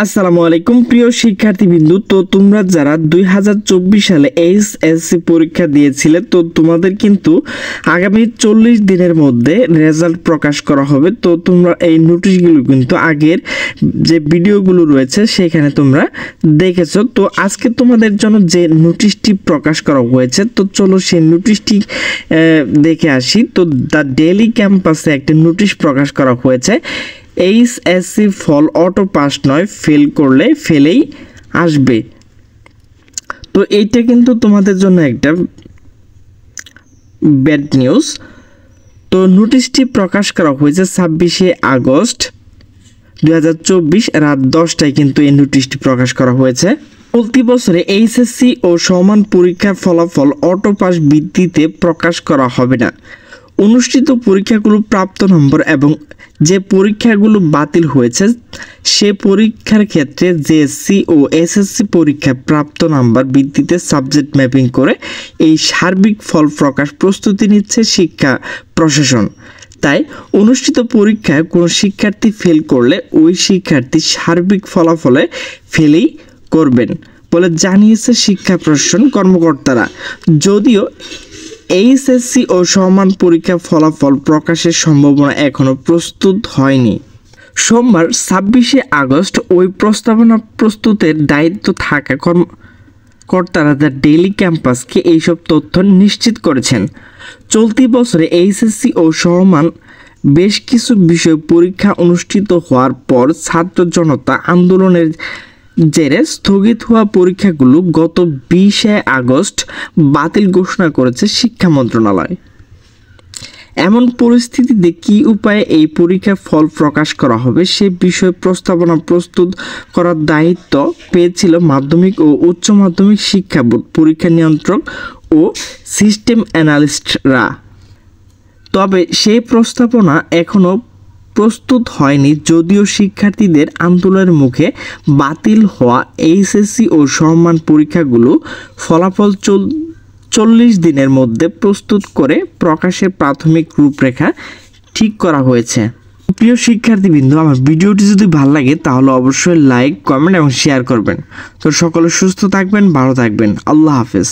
আসসালামু আলাইকুম প্রিয় শিক্ষার্থীবৃন্দু। তো তোমরা যারা 2024 সালে এইচএসসি পরীক্ষা দিয়েছিলে, তো তোমাদের কিন্তু আগামী 40 দিনের মধ্যে রেজাল্ট প্রকাশ করা হবে। তো তোমরা এই নোটিশগুলো কিন্তু আগের যে ভিডিওগুলো রয়েছে সেখানে তোমরা দেখেছো। তো আজকে তোমাদের জন্য যে নোটিশটি প্রকাশ করা হয়েছে, তো চলো সেই নোটিশটি দেখে আসি। তো দ্য ডেইলি ক্যাম্পাসে একটা নোটিশ প্রকাশ করা হয়েছে। এইচএসসি ফল অটো পাস নয়, ফেল করলে ফেলেই আসবে। তো এইটা কিন্তু তোমাদের জন্য একটা ব্যাড নিউজ। তো নোটিশটি প্রকাশ করা হয়েছে 26শে আগস্ট 2024 রাত 10টায় কিন্তু এই নোটিশটি প্রকাশ করা হয়েছে। চলতি বছরে এইচএসসি ও সমান পরীক্ষার ফলাফল অটো পাস ভিত্তিতে প্রকাশ করা হবে না। অনুষ্ঠিত পরীক্ষাগুলো প্রাপ্ত নম্বর এবং যে পরীক্ষাগুলো বাতিল হয়েছে সে পরীক্ষার ক্ষেত্রে জেএসসি ও এসএসসি পরীক্ষা প্রাপ্ত নাম্বার ভিত্তিতে সাবজেক্ট ম্যাপিং করে এই সার্বিক ফল প্রকাশ প্রস্তুতি নিচ্ছে শিক্ষা প্রশাসন। তাই অনুষ্ঠিত পরীক্ষায় কোনো শিক্ষার্থী ফেল করলে ওই শিক্ষার্থী সার্বিক ফলাফলে ফেলই করবেন বলে জানিয়েছে শিক্ষা প্রশাসন কর্মকর্তারা। যদিও এইচএসসি ও সমান পরীক্ষা ফলাফল প্রকাশের সম্ভাবনা এখনও প্রস্তুত হয়নি। সোমবার 26শে আগস্ট ওই প্রস্তাবনা প্রস্তুতের দায়িত্ব থাকা কর্মকর্তারা দ্য ডেইলি ক্যাম্পাসকে এইসব তথ্য নিশ্চিত করেছেন। চলতি বছরে এইচএসসি ও সমান বেশ কিছু বিষয় পরীক্ষা অনুষ্ঠিত হওয়ার পর ছাত্র জনতা আন্দোলনের জেরে স্থগিত হওয়া পরীক্ষাগুলো গত 20শে আগস্ট বাতিল ঘোষণা করেছে শিক্ষা মন্ত্রণালয়। এমন পরিস্থিতিতে কী উপায়ে এই পরীক্ষার ফল প্রকাশ করা হবে সে বিষয়ে প্রস্তাবনা প্রস্তুত করার দায়িত্ব পেয়েছিল মাধ্যমিক ও উচ্চ মাধ্যমিক শিক্ষা বোর্ড, পরীক্ষা নিয়ন্ত্রক ও সিস্টেম অ্যানালিস্টরা। তবে সেই প্রস্তাবনা এখনও প্রস্তুত হয়নি। যদিও শিক্ষার্থীদের আন্দোলনের মুখে বাতিল হওয়া এইচএসসি ও সমান পরীক্ষাগুলো ফলাফল 40 দিনের মধ্যে প্রস্তুত করে প্রকাশের প্রাথমিক রূপরেখা ঠিক করা হয়েছে। প্রিয় শিক্ষার্থীবৃন্দ, আমার ভিডিওটি যদি ভালো লাগে তাহলে অবশ্যই লাইক, কমেন্ট এবং শেয়ার করবেন। তো সকলে সুস্থ থাকবেন, ভালো থাকবেন। আল্লাহ হাফেজ।